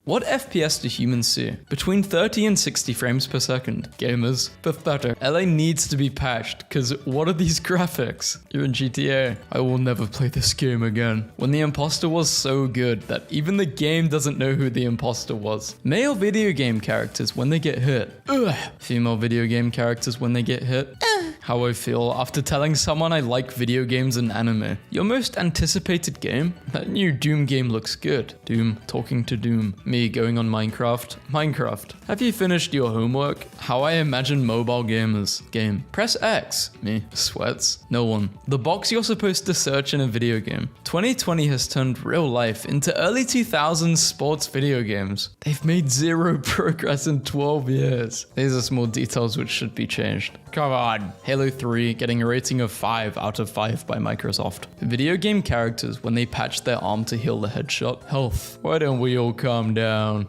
What FPS do humans see? Between 30 and 60 frames per second. Gamers, pathetic. LA needs to be patched, cause what are these graphics? You're in GTA. I will never play this game again. When the imposter was so good that even the game doesn't know who the imposter was. Male video game characters when they get hit. Ugh. Female video game characters when they get hit. How I feel after telling someone I like video games and anime. Your most anticipated game? That new Doom game looks good. Doom, talking to Doom. Me going on Minecraft. Minecraft. Have you finished your homework? How I imagine mobile gamers. Game. Press X. Me. Sweats. No one. The box you're supposed to search in a video game. 2020 has turned real life into early 2000s sports video games. They've made zero progress in 12 years. These are small details which should be changed. Come on. Halo 3 getting a rating of 5 out of 5 by Microsoft. Video game characters when they patch their arm to heal the headshot. Health. Why don't we all calm down?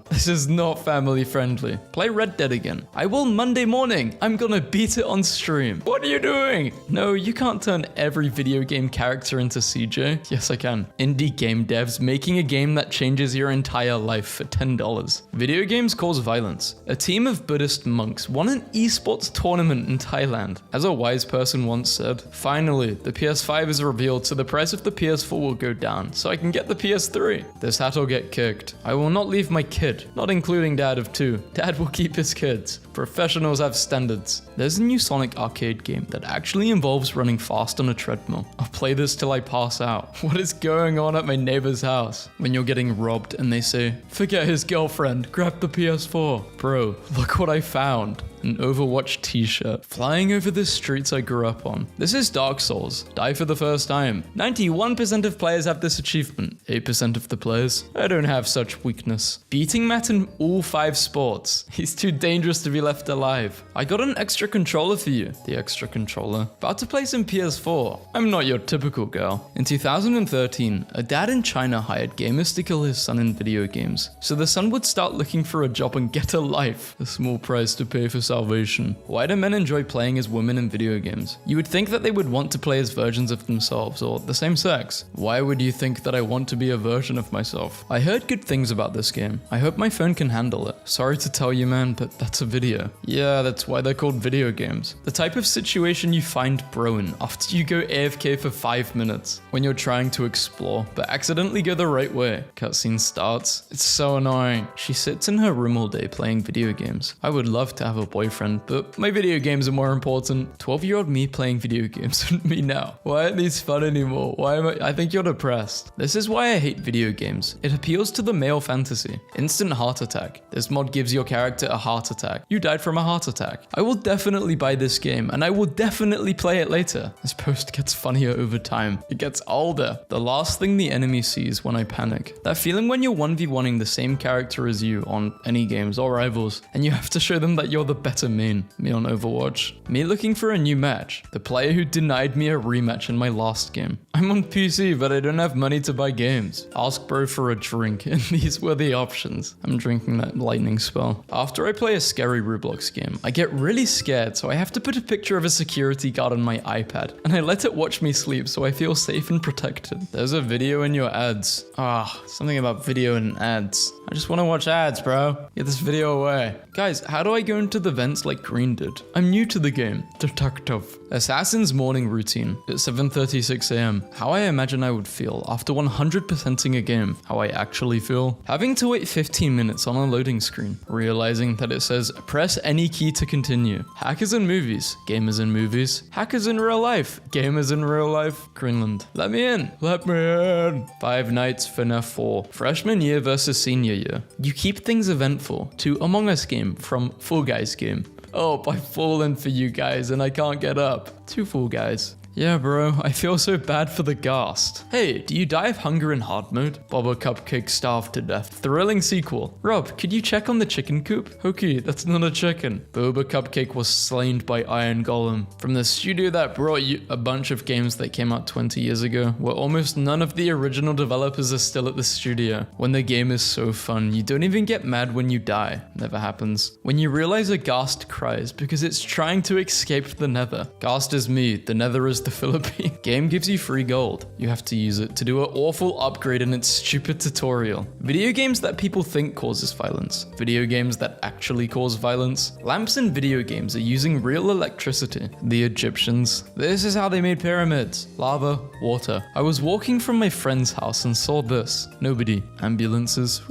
This is not family friendly. Play Red Dead again. I will Monday morning. I'm gonna beat it on stream. What are you doing? No, you can't turn every video game character into CJ. Yes, I can. Indie game devs making a game that changes your entire life for $10. Video games cause violence. A team of Buddhist monks won an esports tournament in Thailand. As a wise person once said, finally, the PS5 is revealed so the price of the PS4 will go down so I can get the PS3. This hat will get kicked. I will not leave my kid, not including dad of 2. Dad will keep his kids. Professionals have standards. There's a new Sonic arcade game that actually involves running fast on a treadmill. I'll play this till I pass out. What is going on at my neighbor's house? When you're getting robbed and they say, forget his girlfriend, grab the PS4. Bro, look what I found. An Overwatch t-shirt. Flying over the streets I grew up on. This is Dark Souls. Die for the first time. 91% of players have this achievement. 8% of the players. I don't have such weakness. Beating Matt in all 5 sports. He's too dangerous to be left alive. I got an extra controller for you. The extra controller. About to play some PS4. I'm not your typical girl. In 2013, a dad in China hired gamers to kill his son in video games. So the son would start looking for a job and get a life. A small price to pay for salvation. Why do men enjoy playing as women in video games? You would think that they would want to play as versions of themselves or the same sex. Why would you think that I want to be a version of myself? I heard good things about this game. I hope my phone can handle it. Sorry to tell you, man, but that's a video. Yeah, that's why they're called video games. The type of situation you find bro in after you go AFK for 5 minutes when you're trying to explore but accidentally go the right way. Cutscene starts. It's so annoying. She sits in her room all day playing video games. I would love to have a boyfriend, but my video games are more important. 12-year-old me playing video games and me now. Why aren't these fun anymore? Why am I think you're depressed. This is why I hate video games. It appeals to the male fantasy. Instant heart attack. This mod gives your character a heart attack. You died from a heart attack. I will definitely buy this game and I will definitely play it later. This post gets funnier over time. It gets older. The last thing the enemy sees when I panic. That feeling when you're 1v1ing the same character as you on any games or rivals and you have to show them that you're the better main. Me on Overwatch. Me looking for a new match. The player who denied me a rematch in my last game. I'm on PC, but I don't have money to buy games. Ask bro for a drink, and these were the options. I'm drinking that lightning spell. After I play a scary Roblox game, I get really scared, so I have to put a picture of a security guard on my iPad, and I let it watch me sleep so I feel safe and protected. There's a video in your ads. Something about video and ads. I just want to watch ads, bro. Get this video away. Guys, how do I go into the vents like Green did? I'm new to the game. Detective. Assassin's morning routine at 7:36 a.m. How I imagine I would feel after 100%ing a game. How I actually feel. Having to wait 15 minutes on a loading screen. Realizing that it says press any key to continue. Hackers in movies. Gamers in movies. Hackers in real life. Gamers in real life. Greenland. Let me in. Let me in. Five Nights FNAF 4. Freshman year versus senior year. You keep things eventful. To Among Us game from Fall Guys game. Oh, I've fallen for you guys and I can't get up. 2 Fall Guys. Yeah, bro, I feel so bad for the ghast. Hey, do you die of hunger in hard mode? Boba Cupcake starved to death. Thrilling sequel. Rob, could you check on the chicken coop? Okay, that's not a chicken. Boba Cupcake was slain by Iron Golem. From the studio that brought you a bunch of games that came out 20 years ago, where almost none of the original developers are still at the studio. When the game is so fun, you don't even get mad when you die. Never happens. When you realize a ghast cries because it's trying to escape the nether. Ghast is me, the nether is the Philippines. Game gives you free gold. You have to use it to do an awful upgrade in its stupid tutorial. Video games that people think causes violence. Video games that actually cause violence. Lamps in video games are using real electricity. The Egyptians. This is how they made pyramids. Lava, water. I was walking from my friend's house and saw this. Nobody. Ambulances.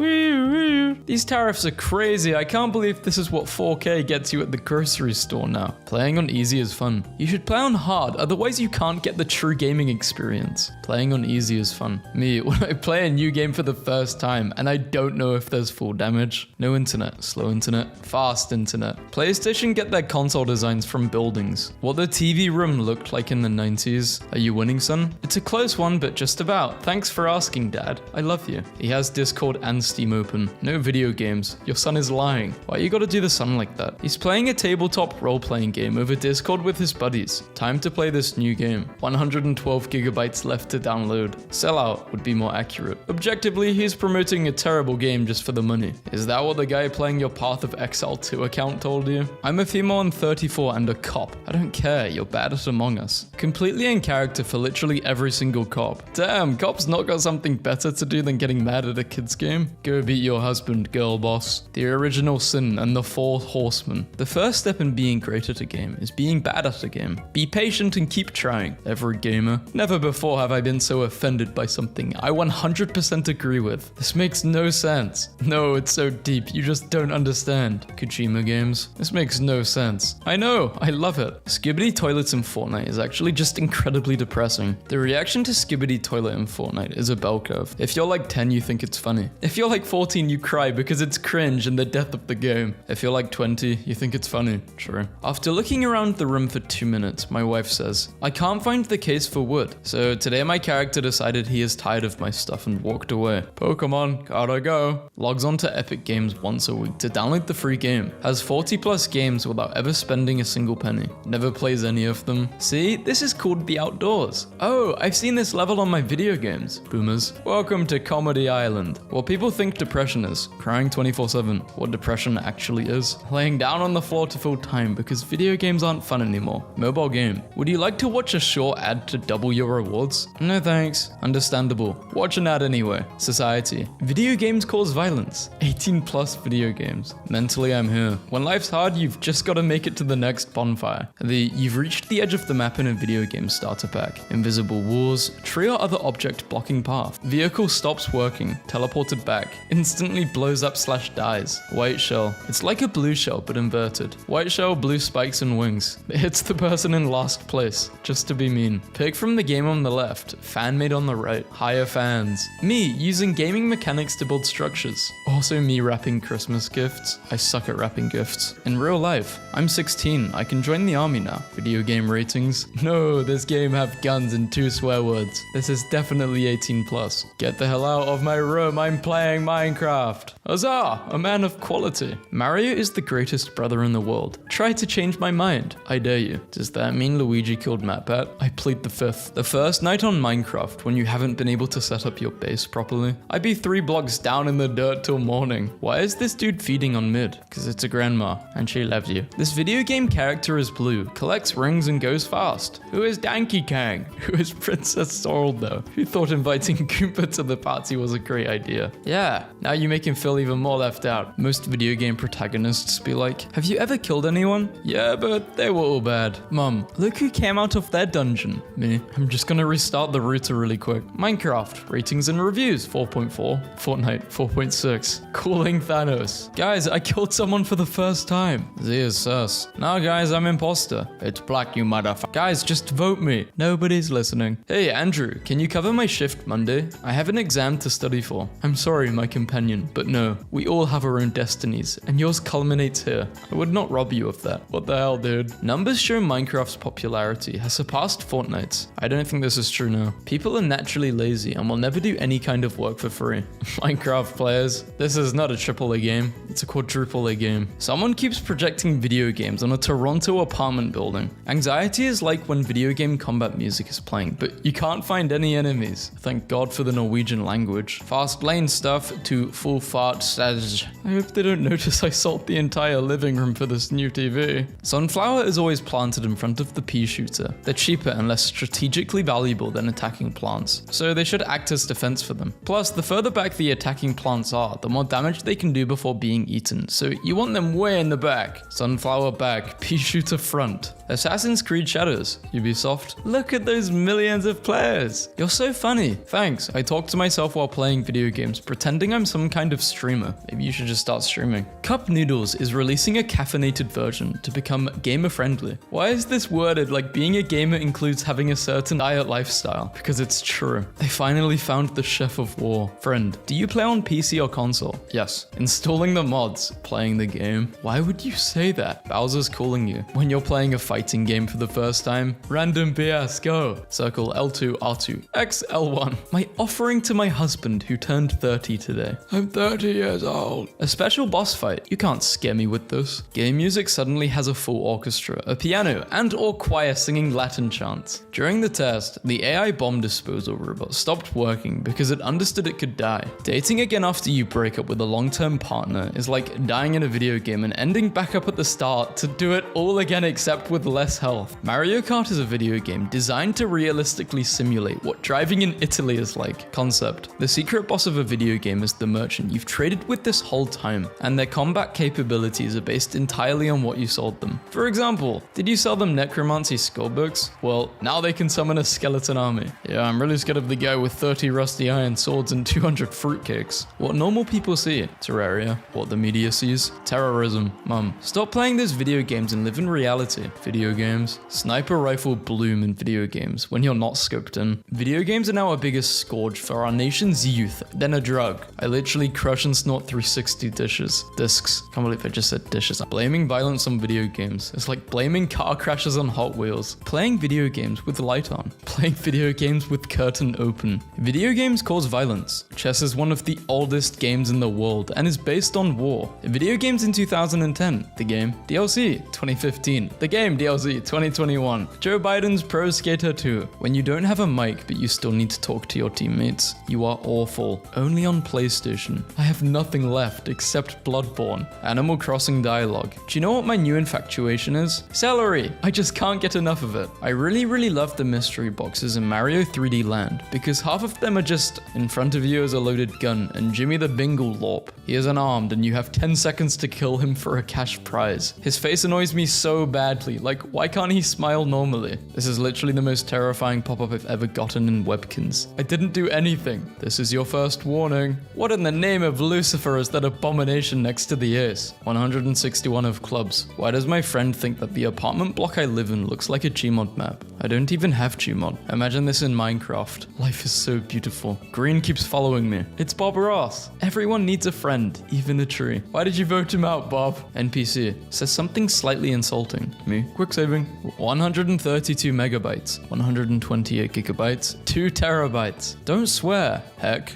These tariffs are crazy. I can't believe this is what 4K gets you at the grocery store now. Playing on easy is fun. You should play on hard, otherwise you can't get the true gaming experience. Playing on easy is fun. Me, when I play a new game for the first time and I don't know if there's full damage. No internet, slow internet, fast internet. PlayStation get their console designs from buildings. What the TV room looked like in the 90s. Are you winning, son? It's a close one, but just about. Thanks for asking, Dad. I love you. He has Discord and Steam open. No video games. Your son is lying. Why you gotta do the son like that? He's playing a tabletop role-playing game over Discord with his buddies. Time to play this new game. 112 gigabytes left to download. Sellout would be more accurate. Objectively, he's promoting a terrible game just for the money. Is that what the guy playing your Path of Exile 2 account told you? I'm a female and 34 and a cop. I don't care, you're bad at Among Us. Completely in character for literally every single cop. Damn, cops not got something better to do than getting mad at a kid's game? Go beat your husband, girl boss. The original sin and the 4 horsemen. The first step in being great at a game is being bad at a game. Be patient and keep trying. Every gamer. Never before have I been so offended by something I 100% agree with. This makes no sense. No, it's so deep, you just don't understand. Kojima games. This makes no sense. I know, I love it. Skibidi toilets in Fortnite is actually just incredibly depressing. The reaction to Skibidi toilet in Fortnite is a bell curve. If you're like 10, you think it's funny. If you're like 14, you cry because it's cringe and the death of the game. If you're like 20, you think it's funny. True. After looking around the room for 2 minutes, my wife says, I can't find the case for wood. So today my character decided he is tired of my stuff and walked away. Pokemon, gotta go. Logs onto Epic Games once a week to download the free game. Has 40 plus games without ever spending a single penny. Never plays any of them. See, this is called the outdoors. Oh, I've seen this level on my video games. Boomers. Welcome to Comedy Island. What people think depression is. Crying 24/7. What depression actually is. Laying down on the floor to fill time because video games aren't fun anymore. Mobile game. Would you like to watch a short ad to double your rewards? No thanks. Understandable. Watch an ad anyway. Society. Video games cause violence. 18 plus video games. Mentally I'm here. When life's hard, you've just gotta make it to the next bonfire. You've reached the edge of the map in a video game starter pack. Invisible walls. Tree or other object blocking path. Vehicle stops working. Teleported back. Instantly blows up / dies. White shell. It's like a blue shell but inverted. White shell, blue spikes and wings. It hits the person in last place. Just to be mean. Pick from the game on the left. Fan made on the right. Higher fans. Me using gaming mechanics to build structures. Also me wrapping Christmas gifts. I suck at wrapping gifts. In real life. I'm 16. I can join the army now. Video game ratings. No, this game have guns and 2 swear words. This is definitely 18 plus. Get the hell out of my room. I'm playing Minecraft. Huzzah! A man of quality. Mario is the greatest brother in the world. Try to change my mind. I dare you. Does that mean Luigi killed MatPat? I plead the 5th. The first night on Minecraft when you haven't been able to set up your base properly. I'd be 3 blocks down in the dirt till morning. Why is this dude feeding on mid? Because it's a grandma and she loves you. This video game character is blue, collects rings and goes fast. Who is Donkey Kong? Who is Princess Sorrel though? Who thought inviting Koopa to the party was a great idea? Yeah, now you make him feel even more left out. Most video game protagonists be like, have you ever killed anyone? Yeah, but they were all bad. Mom, look who came out of their dungeon. Me. I'm just gonna restart the router really quick. Minecraft, ratings and reviews, 4.4. Fortnite, 4.6. Calling Thanos. Guys, I killed someone for the first time. Z is sus. Nah, guys, I'm imposter. It's black, you motherfucker. Guys, just vote me. Nobody's listening. Hey, Andrew, can you cover my shift Monday? I have an exam to study for. I'm sorry, my companion, but no. We all have our own destinies, and yours culminates here. I would not rob you of that. What the hell, dude? Numbers show Minecraft's popularity has surpassed Fortnite's. I don't think this is true now. People are naturally lazy and will never do any kind of work for free. Minecraft players, this is not a AAA game. It's a quadruple A game. Someone keeps projecting video games on a Toronto apartment building. Anxiety is like when video game combat music is playing, but you can't find any enemies. Thank God for the Norwegian language. Fast lane stuff to to full fart stage. I hope they don't notice I sold the entire living room for this new TV. Sunflower is always planted in front of the pea shooter. They're cheaper and less strategically valuable than attacking plants, so they should act as defense for them. Plus, the further back the attacking plants are, the more damage they can do before being eaten, so you want them way in the back. Sunflower back, pea shooter front. Assassin's Creed Shadows, Ubisoft. Look at those millions of players. You're so funny. Thanks. I talk to myself while playing video games, pretending I'm some kind of streamer. Maybe you should just start streaming. Cup Noodles is releasing a caffeinated version to become gamer friendly. Why is this worded like being a gamer includes having a certain diet lifestyle? Because it's true. They finally found the chef of war. Friend, do you play on PC or console? Yes. Installing the mods, playing the game. Why would you say that? Bowser's calling you. When you're playing a fighting game for the first time, random BS, go. Circle L2, R2, X, L1. My offering to my husband who turned 30 today. I'm 30 years old. A special boss fight. You can't scare me with this. Game music suddenly has a full orchestra, a piano, and or choir singing Latin chants. During the test, the AI bomb disposal robot stopped working because it understood it could die. Dating again after you break up with a long-term partner is like dying in a video game and ending back up at the start to do it all again except with less health. Mario Kart is a video game designed to realistically simulate what driving in Italy is like. Concept. The secret boss of a video game is the merchant you've traded with this whole time, and their combat capabilities are based entirely on what you sold them. For example, did you sell them necromancy skullbooks? Well, now they can summon a skeleton army. Yeah, I'm really scared of the guy with 30 rusty iron swords and 200 fruitcakes. What normal people see. Terraria. What the media sees. Terrorism. Mum, stop playing those video games and live in reality. Video games. Sniper rifle bloom in video games when you're not scoped in. Video games are now a bigger scourge for our nation's youth than a drug. I literally crush and snort 360 discs. Can't believe I just said dishes. Blaming violence on video games is like blaming car crashes on Hot Wheels. Playing video games with light on. Playing video games with curtain open. Video games cause violence. Chess is one of the oldest games in the world and is based on war. Video games in 2010. The game. DLC 2015. The game DLC 2021. Joe Biden's Pro Skater 2. When you don't have a mic but you still need to talk to your teammates, you are awful. Only on PlayStation. I have nothing left except Bloodborne. Animal Crossing dialogue. Do you know what my new infatuation is? Celery! I just can't get enough of it. I really love the mystery boxes in Mario 3D Land because half of them are just in front of you as a loaded gun and Jimmy the Bingle Lorp. He is unarmed and you have 10 seconds to kill him for a cash prize. His face annoys me so badly, like why can't he smile normally? This is literally the most terrifying pop-up I've ever gotten in Webkins. I didn't do anything. This is your first warning. What in the name of Lucifer is that abomination next to the ace? 161 of clubs. Why does my friend think that the apartment block I live in looks like a Gmod map? I don't even have Gmod. Imagine this in Minecraft. Life is so beautiful. Green keeps following me. It's Bob Ross. Everyone needs a friend, even a tree. Why did you vote him out, Bob? NPC says something slightly insulting. Me. Quick saving. 132 megabytes. 128 gigabytes. 2 terabytes. Don't swear. Heck.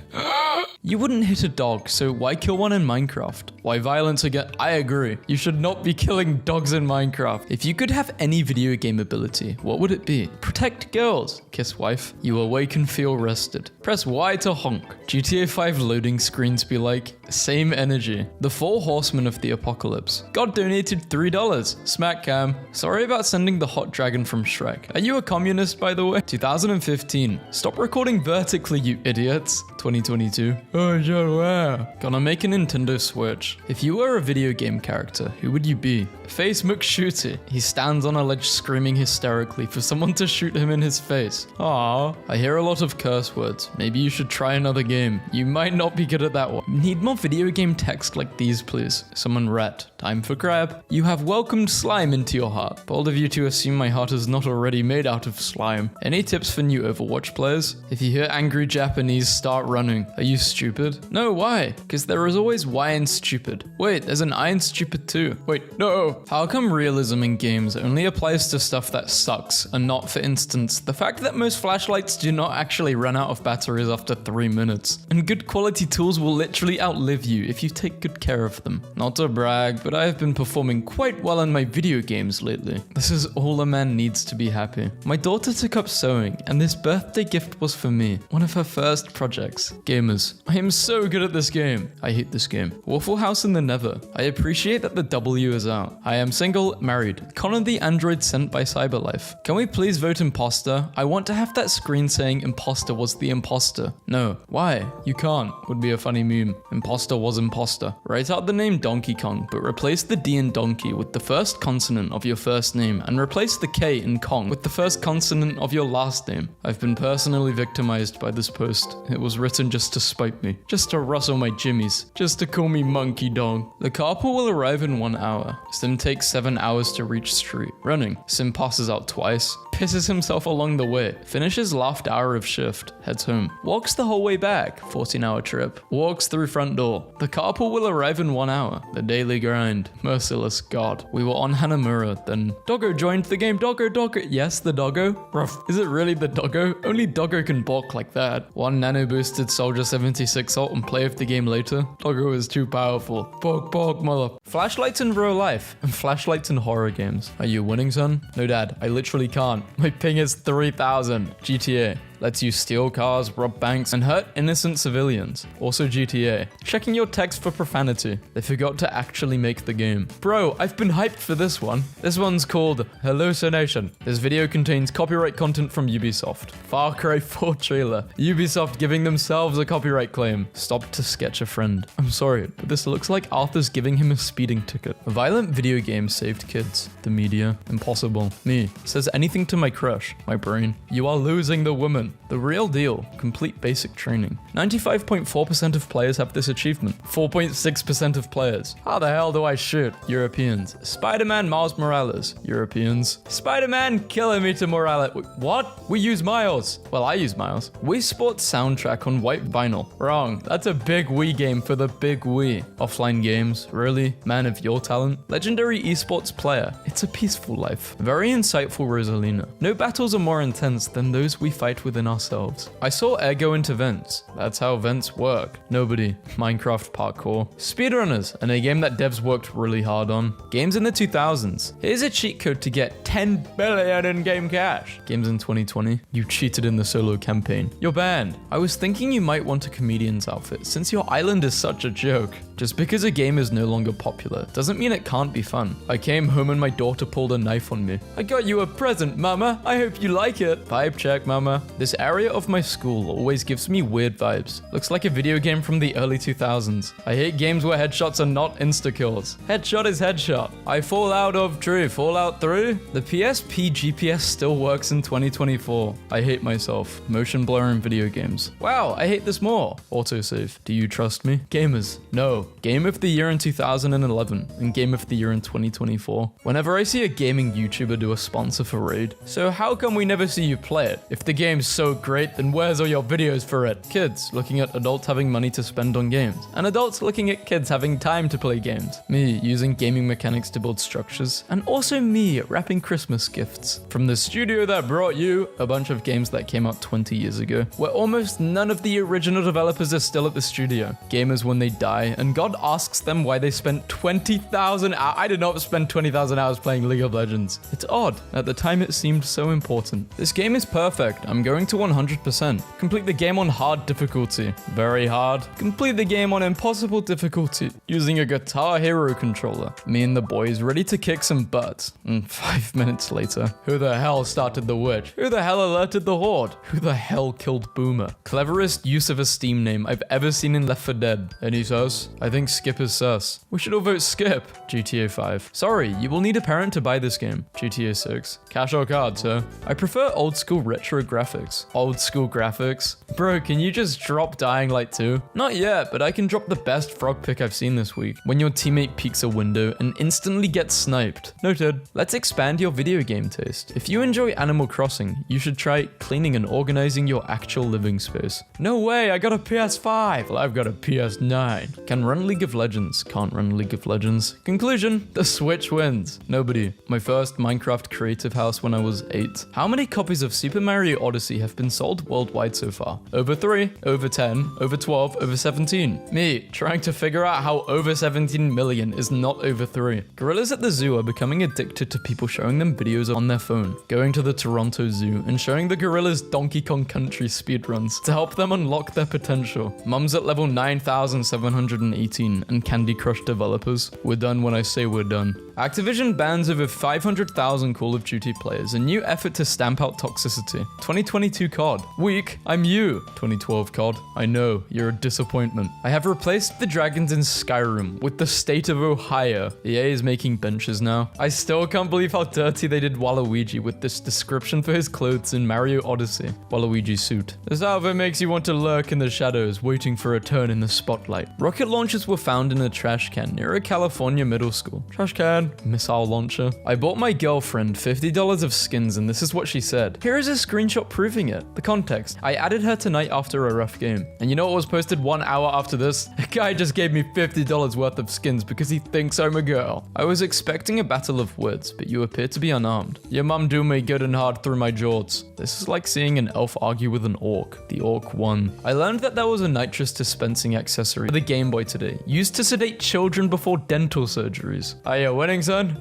You wouldn't hit a dog, so why kill one in Minecraft? Why violence again? I agree. You should not be killing dogs in Minecraft. If you could have any video game ability, what would it be? Protect girls. Kiss wife. You awake and feel rested. Press Y to honk. GTA 5 loading screens be like, same energy. The 4 horsemen of the apocalypse. God donated $3. Smack cam. Sorry about sending the hot dragon from Shrek. Are you a communist, by the way? 2015. Stop recording vertically, you idiots. 2022. Oh, sure, wow. Gonna make a Nintendo Switch. If you were a video game character, who would you be? Face McShooty. He stands on a ledge screaming hysterically for someone to shoot him in his face. Aww. I hear a lot of curse words. Maybe you should try another game. You might not be good at that one. Need more video game text like these, please. Someone rat. Time for crab. You have welcomed slime into your heart. Bold of you to assume my heart is not already made out of slime. Any tips for new Overwatch players? If you hear angry Japanese, start running. Are you stupid? No, why? Because there is always Y in stupid. Wait, there's an I in stupid too. Wait, no. How come realism in games only applies to stuff that sucks and not, for instance, the fact that most flashlights do not actually run out of batteries after 3 minutes, and good quality tools will literally outlive outlive you if you take good care of them. Not to brag, but I have been performing quite well in my video games lately. This is all a man needs to be happy. My daughter took up sewing, and this birthday gift was for me. One of her first projects. Gamers. I am so good at this game. I hate this game. Waffle House in the Nether. I appreciate that the W is out. I am single, married. Connor the android sent by Cyberlife. Can we please vote imposter? I want to have that screen saying imposter was the imposter. No. Why? You can't. Would be a funny meme. Imposter was imposter. Write out the name Donkey Kong, but replace the D in donkey with the first consonant of your first name and replace the K in Kong with the first consonant of your last name. I've been personally victimized by this post. It was written just to spite me. Just to rustle my jimmies. Just to call me Monkey Dong. The carpool will arrive in 1 hour. Sim takes 7 hours to reach street. Running. Sim passes out twice. Pisses himself along the way. Finishes last hour of shift. Heads home. Walks the whole way back. 14-hour trip. Walks through front door. The carpool will arrive in 1 hour. The daily grind. Merciless God. We were on Hanamura, then Doggo joined the game. Doggo. Yes, the Doggo. Ruff. Is it really the Doggo? Only Doggo can balk like that. 1 nano boosted Soldier 76 ult and play of the game later. Doggo is too powerful. Balk, mother. Flashlights in real life and flashlights in horror games. Are you winning, son? No, dad. I literally can't. My ping is 3000. GTA. Lets you steal cars, rob banks, and hurt innocent civilians. Also GTA. Checking your text for profanity. They forgot to actually make the game. Bro, I've been hyped for this one. This one's called Hallucination. This video contains copyright content from Ubisoft. Far Cry 4 trailer. Ubisoft giving themselves a copyright claim. Stop to sketch a friend. I'm sorry, but this looks like Arthur's giving him a speeding ticket. A violent video game saved kids. The media. Impossible. Me. Says anything to my crush. My brain. You are losing the woman. The real deal. Complete basic training. 95.4% of players have this achievement. 4.6% of players. How the hell do I shoot? Europeans. Spider-Man Miles Morales. Europeans. Spider-Man Kilometer Morales. What? We use Miles. Well, I use Miles. Wii Sports soundtrack on white vinyl. Wrong. That's a big Wii game for the big Wii. Offline games. Really? Man of your talent? Legendary esports player. It's a peaceful life. Very insightful Rosalina. No battles are more intense than those we fight within ourselves. I saw air go into vents. That's how vents work. Nobody. Minecraft parkour. Speedrunners, and a game that devs worked really hard on. Games in the 2000s. Here's a cheat code to get 10 billion in-game cash. Games in 2020. You cheated in the solo campaign. You're banned. I was thinking you might want a comedian's outfit since your island is such a joke. Just because a game is no longer popular doesn't mean it can't be fun. I came home and my daughter pulled a knife on me. I got you a present, mama. I hope you like it. Vibe check, mama. This area of my school always gives me weird vibes. Looks like a video game from the early 2000s. I hate games where headshots are not insta-kills. Headshot is headshot. I fall out of true. Fallout 3? The PSP GPS still works in 2024. I hate myself. Motion blur in video games. Wow, I hate this more. Autosave. Do you trust me? Gamers. No. Game of the year in 2011 and Game of the year in 2024. Whenever I see a gaming YouTuber do a sponsor for Raid. So how come we never see you play it? If the game's so great, then where's all your videos for it? Kids looking at adults having money to spend on games. And adults looking at kids having time to play games. Me using gaming mechanics to build structures. And also me wrapping Christmas gifts. From the studio that brought you a bunch of games that came out 20 years ago. Where almost none of the original developers are still at the studio. Gamers when they die and God asks them why they spent 20,000 hours. I did not spend 20,000 hours playing League of Legends. It's odd. At the time it seemed so important. This game is perfect. I'm going to 100%. Complete the game on hard difficulty. Very hard. Complete the game on impossible difficulty. Using a Guitar Hero controller. Me and the boys ready to kick some butts. And 5 minutes later. Who the hell started the witch? Who the hell alerted the horde? Who the hell killed Boomer? Cleverest use of a Steam name I've ever seen in Left 4 Dead. Any sus? I think Skip is sus. We should all vote Skip. GTA 5. Sorry, you will need a parent to buy this game. GTA 6. Cash or card, sir? I prefer old school retro graphics. Old school graphics? Bro, can you just drop Dying Light 2? Not yet, but I can drop the best frog pick I've seen this week. When your teammate peeks a window and instantly gets sniped. Noted. Let's expand your video game taste. If you enjoy Animal Crossing, you should try cleaning and organizing your actual living space. No way, I got a PS5. Well, I've got a PS9. Can run League of Legends. Can't run League of Legends. Conclusion, the Switch wins. Nobody. My first Minecraft creative house when I was 8. How many copies of Super Mario Odyssey have been sold worldwide so far? Over 3, over 10, over 12, over 17. Me, trying to figure out how over 17 million is not over 3. Gorillas at the zoo are becoming addicted to people showing them videos on their phone. Going to the Toronto Zoo and showing the gorillas Donkey Kong Country speedruns to help them unlock their potential. Mum's at level 9,718 and Candy Crush developers. We're done when I say we're done. Activision bans over 500,000 Call of Duty players. A new effort to stamp out toxicity. 2022 COD. Weak, I'm you. 2012 COD. I know, you're a disappointment. I have replaced the dragons in Skyrim with the state of Ohio. EA is making benches now. I still can't believe how dirty they did Waluigi with this description for his clothes in Mario Odyssey. Waluigi suit. This outfit makes you want to lurk in the shadows, waiting for a turn in the spotlight. Rocket launchers were found in a trash can near a California middle school. Trash can, missile launcher. I bought my girlfriend $50 of skins and this is what she said. Here is a screenshot proving it. The context. I added her tonight after a rough game. And you know what was posted 1 hour after this? A guy just gave me $50 worth of skins because he thinks I'm a girl. I was expecting a battle of words, but you appear to be unarmed. Your mum do me good and hard through my jorts. This is like seeing an elf argue with an orc. The orc won. I learned that there was a nitrous dispensing accessory for the Game Boy today, used to sedate children before dental surgeries. Are you winning, son?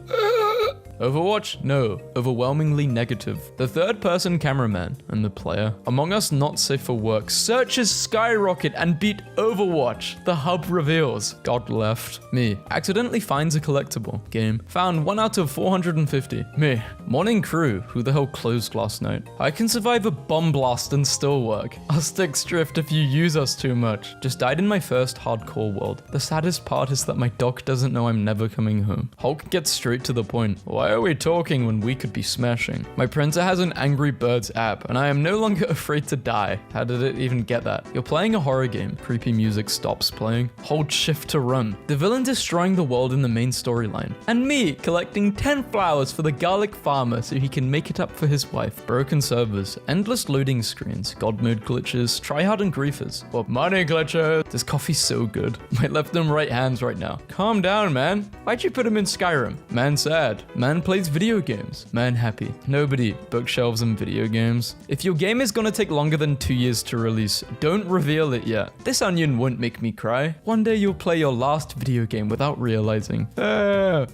Overwatch? No. Overwhelmingly negative. The third-person cameraman and the player. Among Us not safe for work. Searches skyrocket and beat Overwatch. The hub reveals. God left. Me. Accidentally finds a collectible. Game. Found 1 out of 450. Me. Morning crew. Who the hell closed last night? I can survive a bomb blast and still work. Our sticks drift if you use us too much. Just died in my first hardcore world. The saddest part is that my doc doesn't know I'm never coming home. Hulk gets straight to the point. Why are we talking when we could be smashing? My printer has an Angry Birds app, and I am no longer afraid to die. How did it even get that? You're playing a horror game. Creepy music stops playing. Hold shift to run. The villain destroying the world in the main storyline. And me collecting 10 flowers for the garlic farmer so he can make it up for his wife. Broken servers. Endless loading screens. God mode glitches. Tryhard and griefers. But money glitches. This coffee's so good. My left and right hands right now. Calm down, man. Why'd you put him in Skyrim? Man sad. Man plays video games. Man happy. Nobody. Bookshelves and video games. If your game is gonna take longer than 2 years to release, don't reveal it yet. This onion won't make me cry. One day you'll play your last video game without realizing.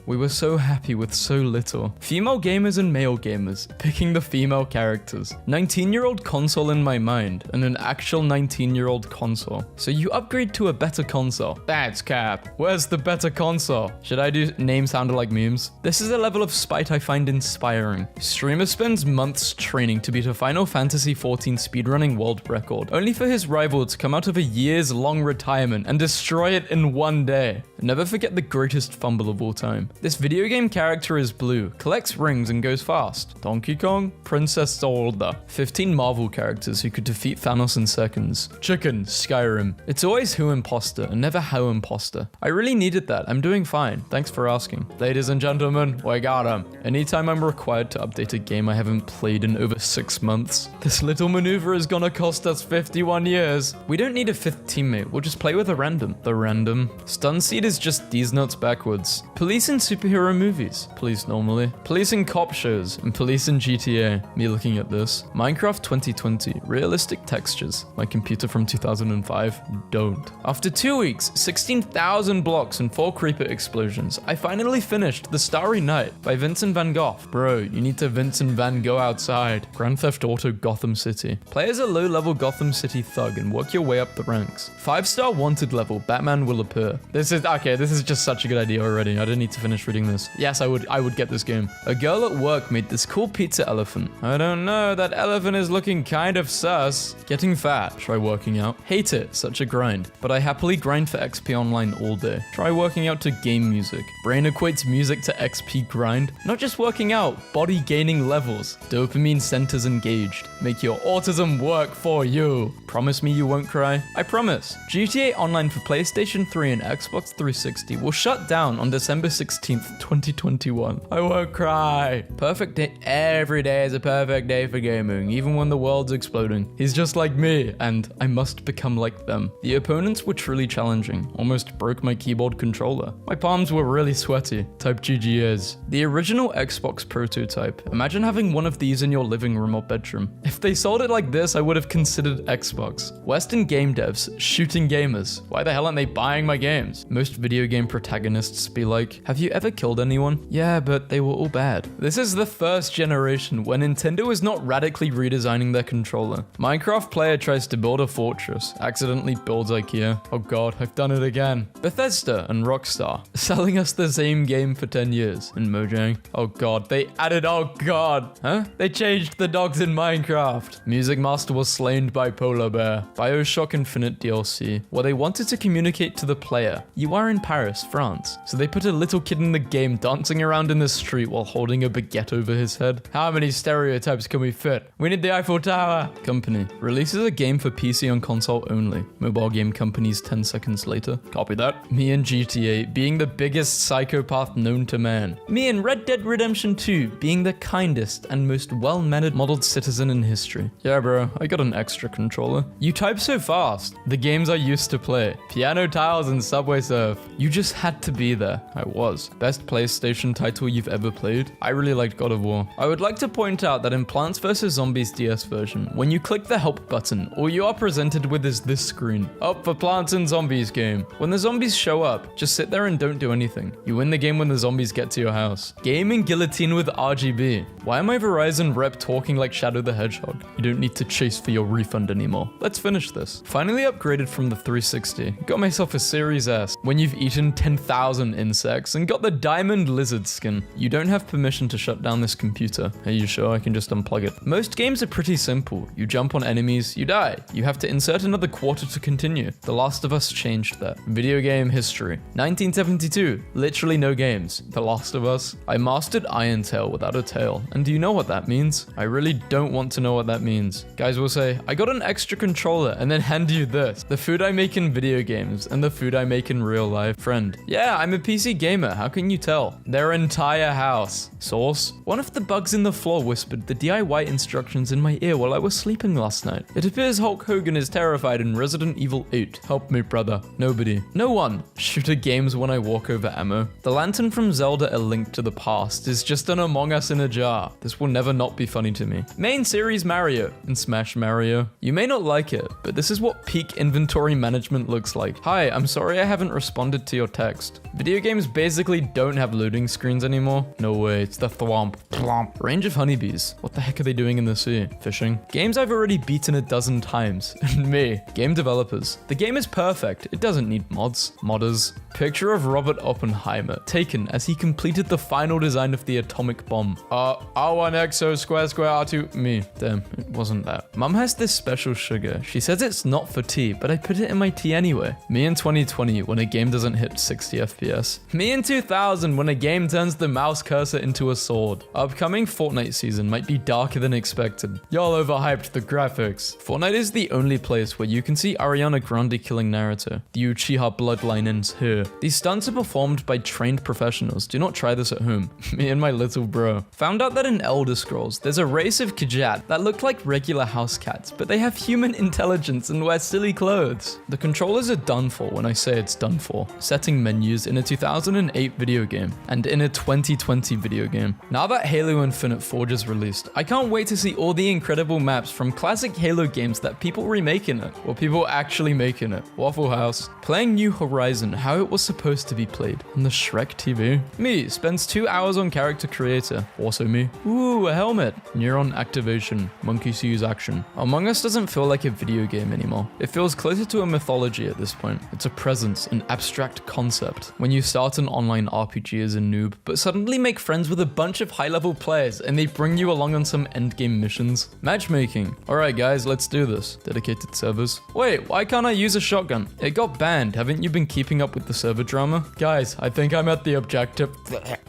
We were so happy with so little. Female gamers and male gamers. Picking the female characters. 19-year-old console in my mind, and an actual 19-year-old console. So you upgrade to a better console. That's cap. Where's the better console? Should I do names sounded like memes? This is a level of spite I find inspiring. Streamer spends months training to beat a Final Fantasy XIV speedrunning world record, only for his rival to come out of a years-long retirement and destroy it in one day. Never forget the greatest fumble of all time. This video game character is blue, collects rings and goes fast. Donkey Kong, Princess Zelda. 15 Marvel characters who could defeat Thanos in seconds. Chicken, Skyrim. It's always who imposter and never how imposter. I really needed that. I'm doing fine. Thanks for asking. Ladies and gentlemen, we got him. Anytime I'm required to update a game I haven't played in over 6 months, this little maneuver is gonna cost us 51 years. We don't need a 5th teammate. We'll just play with a random. The random. Stun seed is just these nuts backwards. Police in superhero movies. Police normally. Police in cop shows. And police in GTA. Me looking at this. Minecraft 2020. Realistic textures. My computer from 2005. Don't. After 2 weeks, 16,000 blocks and 4 creeper explosions, I finally finished The Starry Night by Vincent Van Gogh. Bro, you need to Vincent Van Gogh outside. Grand Theft Auto Gotham City. Play as a low-level Gotham City thug and work your way up the ranks. 5-star wanted level, Batman will appear. This is just such a good idea already. I don't need to finish reading this. Yes, I would get this game. A girl at work made this cool pizza elephant. I don't know, that elephant is looking kind of sus. Getting fat. Try working out. Hate it, such a grind. But I happily grind for XP online all day. Try working out to game music. Brain equates music to XP grind. grind. Not just working out, body gaining levels. Dopamine centers engaged. Make your autism work for you. Promise me you won't cry? I promise. GTA Online for PlayStation 3 and Xbox 360 will shut down on December 16th, 2021. I won't cry. Perfect day. Every day is a perfect day for gaming, even when the world's exploding. He's just like me, and I must become like them. The opponents were truly challenging. Almost broke my keyboard controller. My palms were really sweaty. Type GG's. The original Xbox prototype. Imagine having one of these in your living room or bedroom. If they sold it like this, I would have considered Xbox. Western game devs shooting gamers. Why the hell aren't they buying my games? Most video game protagonists be like, have you ever killed anyone? Yeah, but they were all bad. This is the first generation where Nintendo is not radically redesigning their controller. Minecraft player tries to build a fortress, accidentally builds IKEA. Oh god, I've done it again. Bethesda and Rockstar selling us the same game for 10 years. And Mojang. Oh god, they added, oh god. Huh? They changed the dogs in Minecraft. Music Master was slain by Polar Bear. BioShock Infinite DLC, where they wanted to communicate to the player, you are in Paris, France. So they put a little kid in the game dancing around in the street while holding a baguette over his head. How many stereotypes can we fit? We need the Eiffel Tower. Company releases a game for PC and console only. Mobile game companies 10 seconds later. Copy that. Me and GTA being the biggest psychopath known to man. Me and Red Dead Redemption 2 being the kindest and most well-mannered modeled citizen in history. Yeah bro, I got an extra controller. You type so fast. The games I used to play. Piano Tiles and Subway Surf. You just had to be there. I was. Best PlayStation title you've ever played? I really liked God of War. I would like to point out that in Plants vs. Zombies DS version, when you click the help button, all you are presented with is this screen. Up for Plants and Zombies game. When the zombies show up, just sit there and don't do anything. You win the game when the zombies get to your house. Gaming guillotine with RGB. Why am I Verizon rep talking like Shadow the Hedgehog? You don't need to chase for your refund anymore. Let's finish this. Finally upgraded from the 360. Got myself a Series S. When you've eaten 10,000 insects and got the diamond lizard skin. You don't have permission to shut down this computer. Are you sure I can just unplug it? Most games are pretty simple. You jump on enemies, you die. You have to insert another quarter to continue. The Last of Us changed that. Video game history. 1972. Literally no games. The Last of Us. I mastered Iron Tail without a tail. And do you know what that means? I really don't want to know what that means. Guys will say, I got an extra controller and then hand you this. The food I make in video games and the food I make in real life. Friend. Yeah, I'm a PC gamer. How can you tell? Their entire house. Source. One of the bugs in the floor whispered the DIY instructions in my ear while I was sleeping last night. It appears Hulk Hogan is terrified in Resident Evil 8. Help me, brother. Nobody. No one. Shooter games when I walk over ammo. The lantern from Zelda A Link to the Past is just an Among Us in a jar. This will never not be funny to me. Main series Mario and Smash Mario. You may not like it, but this is what peak inventory management looks like. Hi, I'm sorry I haven't responded to your text. Video games basically don't have loading screens anymore. No way, it's the thwomp. Plomp. Range of honeybees. What the heck are they doing in the sea? Fishing. Games I've already beaten a dozen times. And me. Game developers. The game is perfect. It doesn't need mods. Modders. Picture of Robert Oppenheimer, taken as he completed the final design of the atomic bomb. R1XO square square R2, me. Damn, it wasn't that. Mum has this special sugar. She says it's not for tea, but I put it in my tea anyway. Me in 2020 when a game doesn't hit 60 FPS. Me in 2000 when a game turns the mouse cursor into a sword. Upcoming Fortnite season might be darker than expected. Y'all overhyped the graphics. Fortnite is the only place where you can see Ariana Grande killing Naruto. The Uchiha bloodline ends here. These stunts are performed by trained professionals. Do not try this at home. Me and my little bro. Found out that in Elder Scrolls, there's a race of Khajiit that look like regular house cats, but they have human intelligence and wear silly clothes. The controllers are done for when I say it's done for. Setting menus in a 2008 video game and in a 2020 video game. Now that Halo Infinite Forge is released, I can't wait to see all the incredible maps from classic Halo games that people remaking it, or people actually making it. Waffle House. Playing New Horizon, how it was supposed to be played on the Shrek TV. Me spends 2 hours on character creator. Also me. Ooh, a helmet. Neuron activation. Monkey sees action. Among Us doesn't feel like a video game anymore. It feels closer to a mythology at this point. It's a presence, an abstract concept. When you start an online RPG as a noob, but suddenly make friends with a bunch of high-level players and they bring you along on some endgame missions. Matchmaking. Alright guys, let's do this. Dedicated servers. Wait, why can't I use a shotgun? It got banned. Haven't you been keeping up with the server drama? Guys, I think I'm at the objective.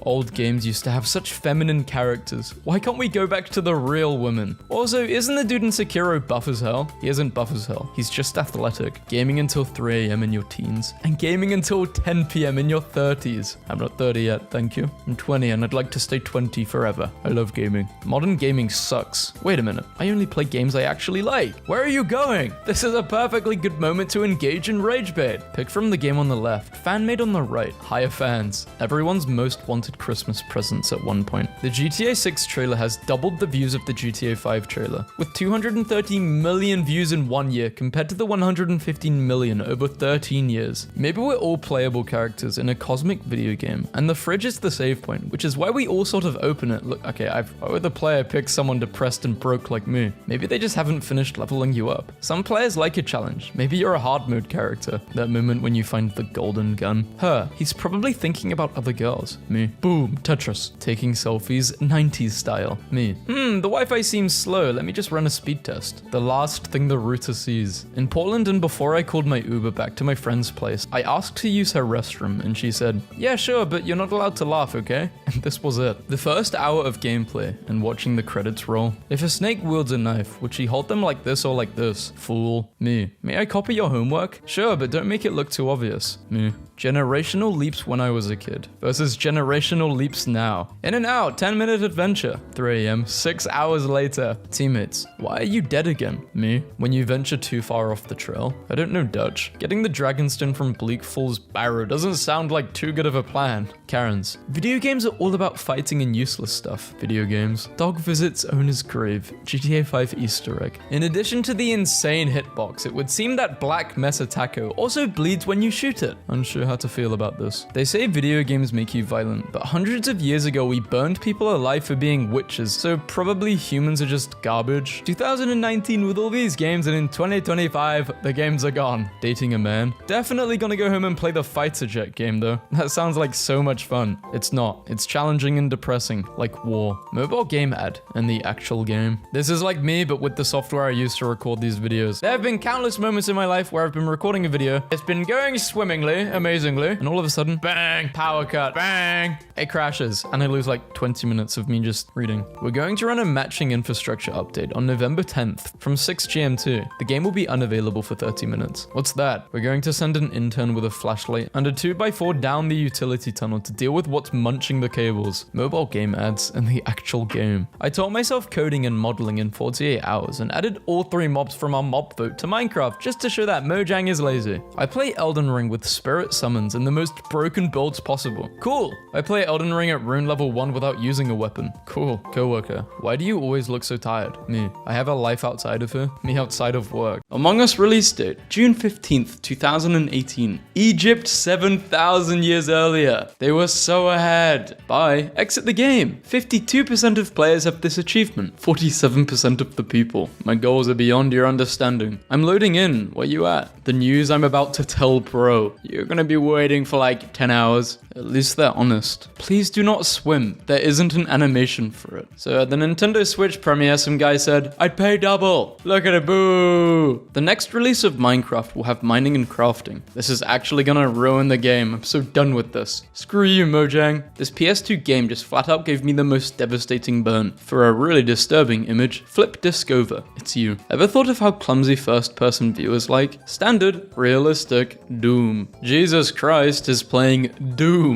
Old old games used to have such feminine characters. Why can't we go back to the real women? Also, isn't the dude in Sekiro buff as hell? He isn't buff as hell. He's just athletic. Gaming until 3 a.m. in your teens. And gaming until 10 p.m. in your 30s. I'm not 30 yet, thank you. I'm 20 and I'd like to stay 20 forever. I love gaming. Modern gaming sucks. Wait a minute. I only play games I actually like. Where are you going? This is a perfectly good moment to engage in rage bait. Pick from the game on the left. Fan made on the right. Hire fans. Everyone's most wanted Christmas presents at one point. The GTA 6 trailer has doubled the views of the GTA 5 trailer, with 230 million views in 1 year compared to the 115 million over 13 years. Maybe we're all playable characters in a cosmic video game, and the fridge is the save point, which is why we all sort of open it. Look, okay, why would the player pick someone depressed and broke like me? Maybe they just haven't finished leveling you up. Some players like a challenge. Maybe you're a hard mode character. That moment when you find the golden gun. Her, he's probably thinking about other girls. Me. Boom, Tetris. Taking selfies, 90s style. Me. The Wi-Fi seems slow. Let me just run a speed test. The last thing the router sees. In Portland, and before I called my Uber back to my friend's place, I asked to use her restroom, and she said, yeah, sure, but you're not allowed to laugh, okay? And this was it. The first hour of gameplay, and watching the credits roll. If a snake wields a knife, would she hold them like this or like this? Fool. Me. May I copy your homework? Sure, but don't make it look too obvious. Me. Generational leaps when I was a kid versus generational leaps now. In and out, 10-minute adventure. 3 a.m., 6 hours later. Teammates, why are you dead again? Me. When you venture too far off the trail. I don't know Dutch. Getting the Dragonstone from Bleak Falls Barrow doesn't sound like too good of a plan. Karens. Video games are all about fighting and useless stuff. Video games. Dog visits owner's grave. GTA 5 Easter egg. In addition to the insane hitbox, it would seem that Black Mesa Taco also bleeds when you shoot it. Unsure how to feel about this. They say video games make you violent, but hundreds of years ago we burned people alive for being witches, so probably humans are just garbage. 2019 with all these games, and in 2025 the games are gone. Dating a man? Definitely gonna go home and play the Fighter Jet game though. That sounds like so much fun. It's not. It's challenging and depressing, like war. Mobile game ad and the actual game. This is like me, but with the software I used to record these videos. There have been countless moments in my life where I've been recording a video. It's been going swimmingly, amazingly, and all of a sudden, bang, power cut, bang, it crashes, and I lose like 20 minutes of me just reading. We're going to run a matching infrastructure update on November 10th from 6 GMT. The game will be unavailable for 30 minutes. What's that? We're going to send an intern with a flashlight and a 2x4 down the utility tunnel to deal with what's munching the cables. Mobile game ads and the actual game. I taught myself coding and modeling in 48 hours and added all 3 mobs from our mob vote to Minecraft just to show that Mojang is lazy. I play Elden Ring with spirit summons and the most broken builds possible. Cool. I play Elden Ring at rune level 1 without using a weapon. Cool. Coworker. Why do you always look so tired? Me. I have a life outside of here. Me outside of work. Among Us release date, June 15th, 2018. Egypt 7,000 years earlier. They were so ahead. Bye. Exit the game. 52% of players have this achievement. 47% of the people. My goals are beyond your understanding. I'm loading in. Where you at? The news I'm about to tell, bro. You're gonna be waiting for like 10 hours. At least they're honest. Please do not swim. There isn't an animation for it. So at the Nintendo Switch premiere, some guy said, I'd pay double. Look at it, boo. The next release of Minecraft will have mining and crafting. This is actually gonna ruin the game. I'm so done with this. Screw you, Mojang. This PS2 game just flat out gave me the most devastating burn. For a really disturbing image, flip disc over. It's you. Ever thought of how clumsy first-person viewers like? Standard, realistic, Doom. Jesus Christ is playing Doom.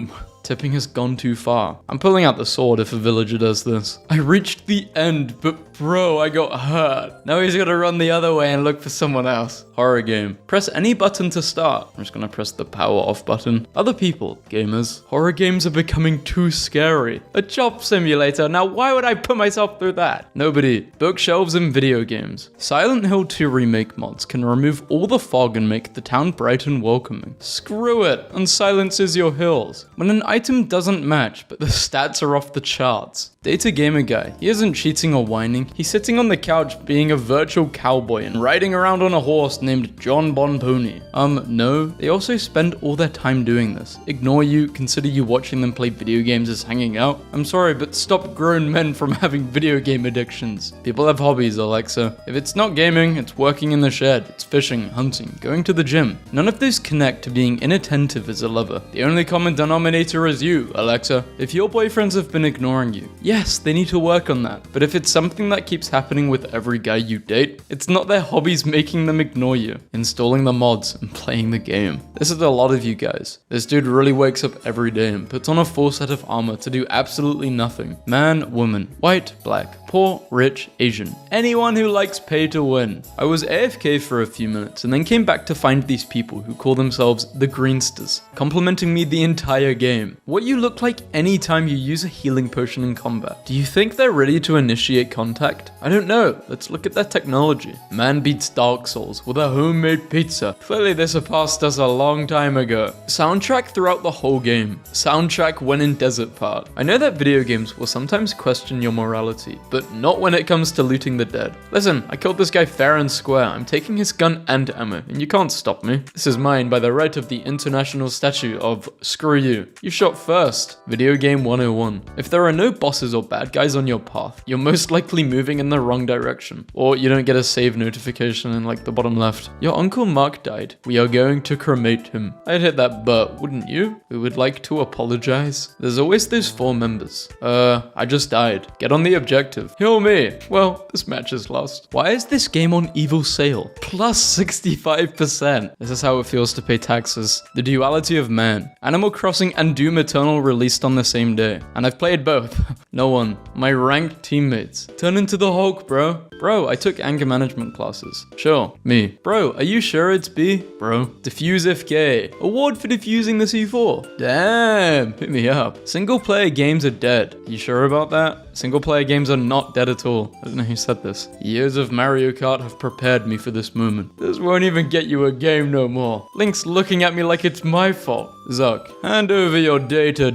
Tipping has gone too far. I'm pulling out the sword if a villager does this. I reached the end, but bro, I got hurt. Now he's gonna run the other way and look for someone else. Horror game. Press any button to start. I'm just gonna press the power off button. Other people, gamers. Horror games are becoming too scary. A chop simulator. Now why would I put myself through that? Nobody. Bookshelves and video games. Silent Hill 2 remake mods can remove all the fog and make the town bright and welcoming. Screw it and silences your hills. When an item doesn't match, but the stats are off the charts. Date a gamer guy. He isn't cheating or whining. He's sitting on the couch being a virtual cowboy and riding around on a horse named John Bon Pony. No. They also spend all their time doing this. Ignore you, consider you watching them play video games as hanging out. I'm sorry, but stop grown men from having video game addictions. People have hobbies, Alexa. If it's not gaming, it's working in the shed, it's fishing, hunting, going to the gym. None of those connect to being inattentive as a lover. The only common denominator is you, Alexa. If your boyfriends have been ignoring you, yes, they need to work on that. But if it's something that keeps happening with every guy you date, it's not their hobbies making them ignore you. Installing the mods and playing the game. This is a lot of you guys. This dude really wakes up every day and puts on a full set of armor to do absolutely nothing. Man, woman, white, black, poor, rich, Asian. Anyone who likes pay to win. I was AFK for a few minutes and then came back to find these people who call themselves the Greensters, complimenting me the entire game. What you look like anytime you use a healing potion in combat. Do you think they're ready to initiate contact? I don't know. Let's look at their technology. Man beats Dark Souls with a homemade pizza. Clearly they surpassed us a long time ago. Soundtrack throughout the whole game. Soundtrack when in desert part. I know that video games will sometimes question your morality, but not when it comes to looting the dead. Listen, I killed this guy fair and square. I'm taking his gun and ammo, and you can't stop me. This is mine by the right of the international statute of screw you. You shot first. Video game 101. If there are no bosses or bad guys on your path, you're most likely moving in the wrong direction. Or you don't get a save notification in like the bottom left. Your Uncle Mark died. We are going to cremate him. I'd hit that but, wouldn't you? We would like to apologize. There's always those 4 members. I just died. Get on the objective. Heal me. Well, this match is lost. Why is this game on evil sale? Plus 65%. This is how it feels to pay taxes. The duality of man. Animal Crossing and Doom Eternal released on the same day. And I've played both. No one. My ranked teammates. Turn into the Hulk, bro. Bro, I took anger management classes. Sure. Me. Bro, are you sure it's B? Bro. Diffuse if gay. Award for defusing the C4. Damn. Hit me up. Single player games are dead. You sure about that? Single player games are not dead at all. I don't know who said this. Years of Mario Kart have prepared me for this moment. This won't even get you a game no more. Link's looking at me like it's my fault. Zuck, hand over your data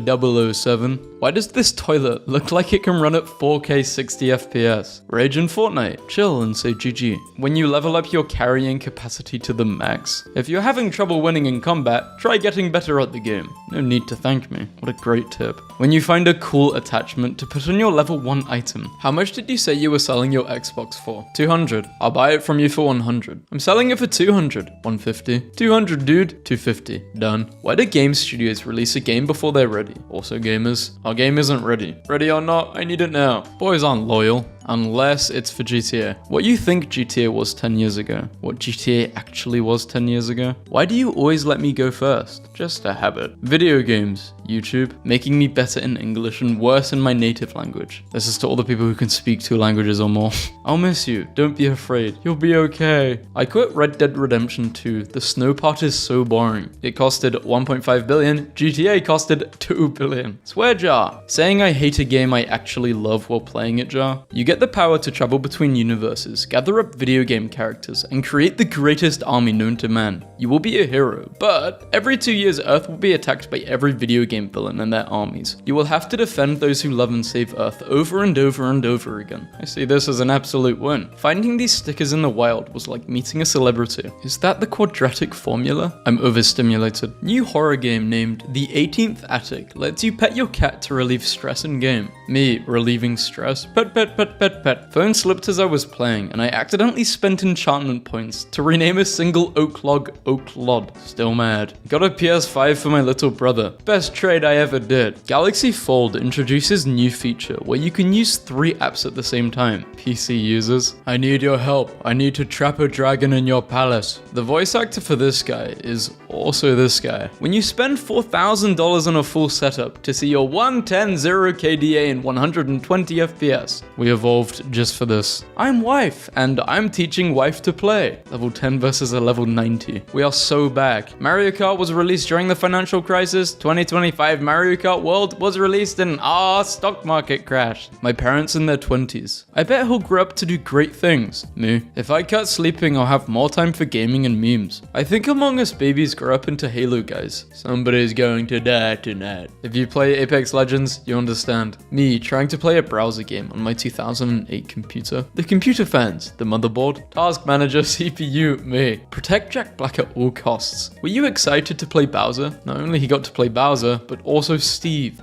007. Why does this toilet look like it can run at 4K 60 FPS? Rage in Fortnite. Chill and say GG. When you level up your carrying capacity to the max, if you're having trouble winning in combat, try getting better at the game. No need to thank me. What a great tip. When you find a cool attachment to put on your level 1 item. How much did you say you were selling your Xbox for? 200. I'll buy it from you for 100. I'm selling it for 200. 150. 200, dude. 250. Done. Why do game studios release a game before they're ready? Also gamers, our game isn't ready. Ready or not, I need it now. Boys aren't loyal. Unless it's for GTA. What you think GTA was 10 years ago. What GTA actually was 10 years ago. Why do you always let me go first? Just a habit. Video games. YouTube. Making me better in English and worse in my native language. This is to all the people who can speak 2 languages or more. I'll miss you. Don't be afraid. You'll be okay. I quit Red Dead Redemption 2. The snow part is so boring. It costed 1.5 billion. GTA costed 2 billion. Swear jar. Saying I hate a game I actually love while playing it jar. You get the power to travel between universes, gather up video game characters, and create the greatest army known to man. You will be a hero, but every 2 years Earth will be attacked by every video game villain and their armies. You will have to defend those who love and save Earth over and over and over again. I see this as an absolute win. Finding these stickers in the wild was like meeting a celebrity. Is that the quadratic formula? I'm overstimulated. New horror game named The 18th Attic lets you pet your cat to relieve stress in game. Me, relieving stress? Pet, pet, pet, pet, pet. Phone slipped as I was playing, and I accidentally spent enchantment points to rename a single oak log Oak Lod. Still mad. Got a PS5 for my little brother. Best trade I ever did. Galaxy Fold introduces new feature where you can use 3 apps at the same time. PC users. I need your help. I need to trap a dragon in your palace. The voice actor for this guy is also this guy. When you spend $4,000 on a full setup to see your 110 0 KDA in 120 FPS, we evolved just for this. I'm wife, and I'm teaching wife to play. Level 10 versus a level 90. We are so back. Mario Kart was released during the financial crisis. 2025 Mario Kart World was released in stock market crash. My parents in their 20s. I bet he'll grow up to do great things. Me. If I cut sleeping, I'll have more time for gaming and memes. I think Among Us Baby's great. grow up into Halo guys. Somebody's going to die tonight. If you play Apex Legends, you understand. Me trying to play a browser game on my 2008 computer. The computer fans, the motherboard, task manager, CPU, me. Protect Jack Black at all costs. Were you excited to play Bowser? Not only he got to play Bowser, but also Steve.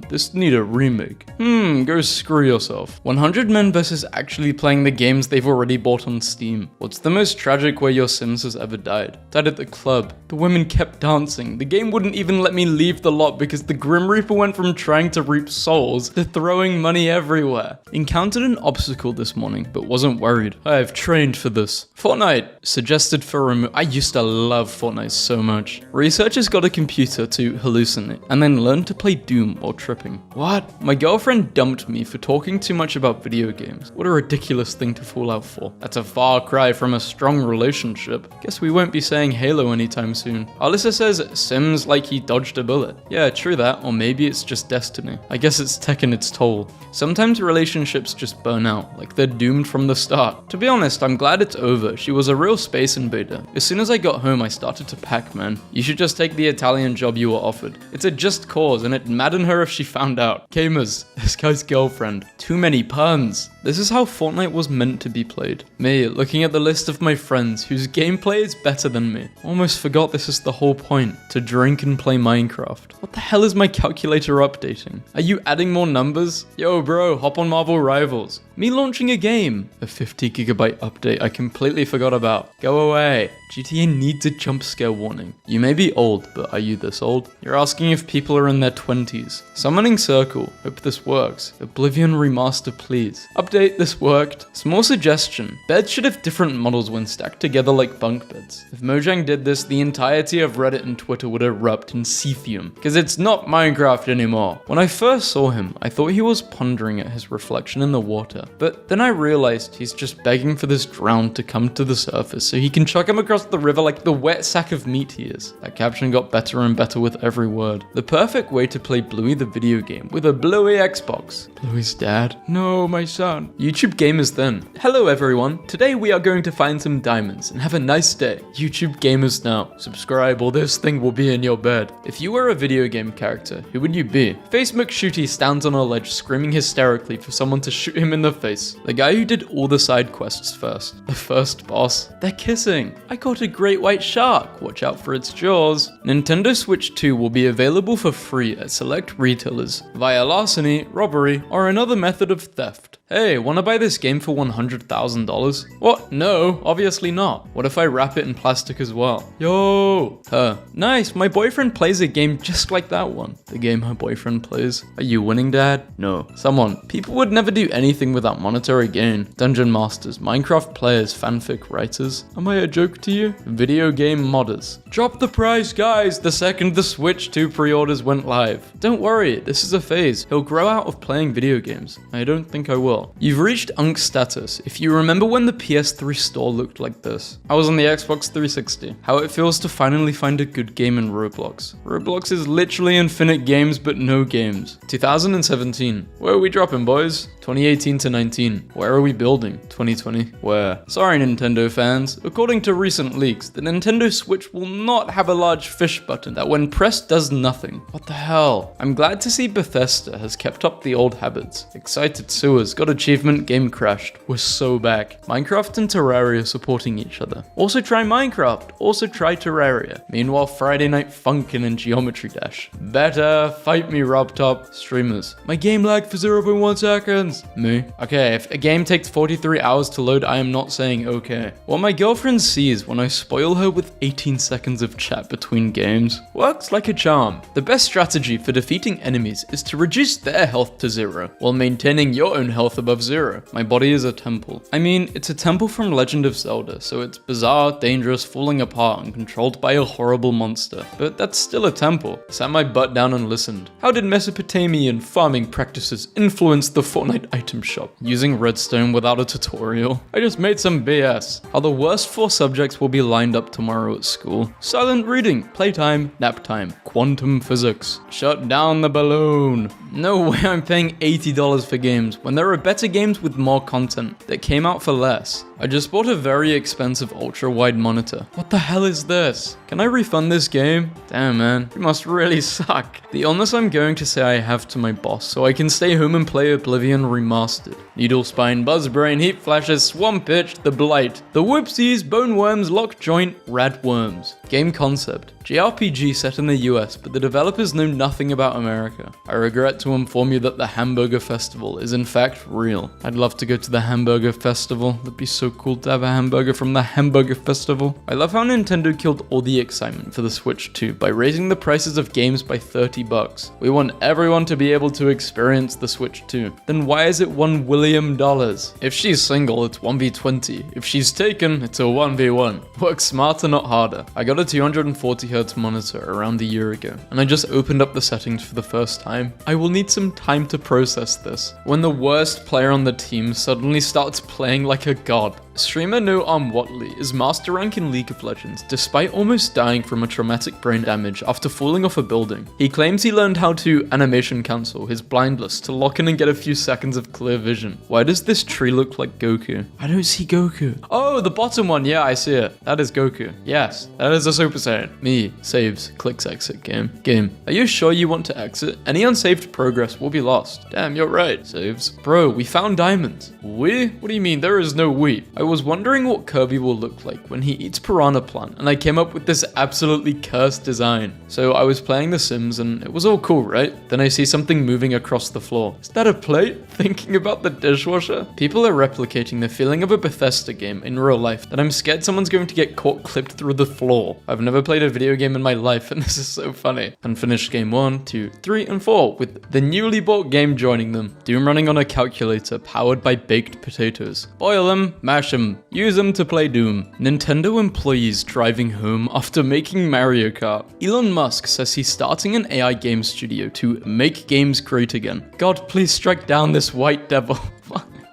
This need a remake. Go screw yourself. 100 men versus actually playing the games they've already bought on Steam. What's the most tragic way your Sims has ever died? Died at the club. The women kept dancing. The game wouldn't even let me leave the lot because the Grim Reaper went from trying to reap souls to throwing money everywhere. Encountered an obstacle this morning, but wasn't worried. I've trained for this. Fortnite suggested for I used to love Fortnite so much. Researchers got a computer to hallucinate and then learned to play Doom while tripping. What? My girlfriend dumped me for talking too much about video games. What a ridiculous thing to fall out for. That's a far cry from a strong relationship. Guess we won't be saying Halo anytime soon. Alyssa says Sims like he dodged a bullet. Yeah, true that, or maybe it's just destiny. I guess it's taken its toll. Sometimes relationships just burn out, like they're doomed from the start. To be honest, I'm glad it's over. She was a real space invader. As soon as I got home, I started to pack, man. You should just take the Italian job you were offered. It's a just cause, and it'd madden her if she found out. Gamers, this guy's girlfriend. Too many puns. This is how Fortnite was meant to be played. Me, looking at the list of my friends whose gameplay is better than me. Almost forgot this is the whole point, to drink and play Minecraft. What the hell is my calculator updating? Are you adding more numbers? Yo bro, hop on Marvel Rivals. Me launching a game. A 50 gigabyte update I completely forgot about. Go away. GTA needs a jump scare warning. You may be old, but are you this old? You're asking if people are in their 20s. Summoning Circle. Hope this works. Oblivion Remaster please. Update, this worked. Small suggestion. Beds should have different models when stacked together like bunk beds. If Mojang did this, the entirety of Reddit and Twitter would erupt in Cetheum. Because it's not Minecraft anymore. When I first saw him, I thought he was pondering at his reflection in the water. But then I realized he's just begging for this drowned to come to the surface so he can chuck him across the river like the wet sack of meat he is. That caption got better and better with every word. The perfect way to play Bluey the video game with a Bluey Xbox. Bluey's dad? No, my son. YouTube gamers then. Hello everyone. Today we are going to find some diamonds and have a nice day. YouTube gamers now. Subscribe or this thing will be in your bed. If you were a video game character, who would you be? Face McShooty stands on a ledge screaming hysterically for someone to shoot him in the face. The guy who did all the side quests first. The first boss. They're kissing. I caught a great white shark. Watch out for its jaws. Nintendo Switch 2 will be available for free at select retailers via larceny, robbery, or another method of theft. Hey, wanna buy this game for $100,000? What? No, obviously not. What if I wrap it in plastic as well? Yo! Her. Nice, my boyfriend plays a game just like that one. The game her boyfriend plays. Are you winning, Dad? No. Someone. People would never do anything without monetary gain. Dungeon masters, Minecraft players, fanfic writers. Am I a joke to you? Video game modders. Drop the price, guys, the second the Switch 2 pre-orders went live. Don't worry, this is a phase. He'll grow out of playing video games. I don't think I will. You've reached Unk status. If you remember when the PS3 store looked like this. I was on the Xbox 360. How it feels to finally find a good game in Roblox. Roblox is literally infinite games but no games. 2017. Where are we dropping, boys? 2018 to 19. Where are we building? 2020. Where? Sorry, Nintendo fans. According to recent leaks, the Nintendo Switch will not have a large fish button that when pressed does nothing. What the hell? I'm glad to see Bethesda has kept up the old habits. Excited sewers got achievement, game crashed. We're so back. Minecraft and Terraria supporting each other. Also try Minecraft. Also try Terraria. Meanwhile, Friday Night Funkin' and Geometry Dash. Better fight me, RobTop. Streamers. My game lagged for 0.1 seconds. Me. Okay, if a game takes 43 hours to load, I am not saying okay. What my girlfriend sees when I spoil her with 18 seconds of chat between games works like a charm. The best strategy for defeating enemies is to reduce their health to 0 while maintaining your own health above 0. My body is a temple. I mean, it's a temple from Legend of Zelda, so it's bizarre, dangerous, falling apart, and controlled by a horrible monster. But that's still a temple. Sat my butt down and listened. How did Mesopotamian farming practices influence the Fortnite item shop? Using redstone without a tutorial. I just made some BS. How the worst 4 subjects will be lined up tomorrow at school. Silent reading, playtime, nap time, quantum physics. Shut down the balloon. No way I'm paying $80 for games when there are better games with more content that came out for less. I just bought a very expensive ultra-wide monitor. What the hell is this? Can I refund this game? Damn man, it must really suck. The illness I'm going to say I have to my boss so I can stay home and play Oblivion Remastered. Needle Spine, Buzzbrain, Heat Flashes, Swamp Itch, The Blight, The Whoopsies, Bone Worms, Lock Joint, Rad Worms. Game concept. JRPG set in the US, but the developers know nothing about America. I regret to inform you that the Hamburger Festival is in fact real. I'd love to go to the Hamburger Festival. That'd be so cool to have a hamburger from the Hamburger Festival. I love how Nintendo killed all the excitement for the Switch 2 by raising the prices of games by $30. We want everyone to be able to experience the Switch 2. Then why is it $1 William? If she's single, it's 1v20. If she's taken, it's a 1v1. Work smarter, not harder. I got a 240Hz monitor around a year ago, and I just opened up the settings for the first time. I will need some time to process this. When the worst player on the team suddenly starts playing like a god. Streamer No Arm Watley is master rank in League of Legends despite almost dying from a traumatic brain damage after falling off a building. He claims he learned how to animation cancel his blindness to lock in and get a few seconds of clear vision. Why does this tree look like Goku? I don't see Goku. Oh, the bottom one. Yeah, I see it. That is Goku. Yes, that is a Super Saiyan. Me, saves, clicks exit game. Are you sure you want to exit? Any unsaved progress will be lost. Damn, you're right. Saves. Bro, we found diamonds. We? What do you mean? There is no we. I was wondering what Kirby will look like when he eats Piranha Plant, and I came up with this absolutely cursed design. So I was playing The Sims and it was all cool, right? Then I see something moving across the floor. Is that a plate? Thinking about the dishwasher? People are replicating the feeling of a Bethesda game in real life that I'm scared someone's going to get caught clipped through the floor. I've never played a video game in my life and this is so funny. Unfinished game 1, 2, 3, and 4 with the newly bought game joining them. Doom running on a calculator powered by baked potatoes. Boil them, mash them, use them to play Doom. Nintendo employees driving home after making Mario Kart. Elon Musk says he's starting an AI game studio to make games great again. God, please strike down this white devil.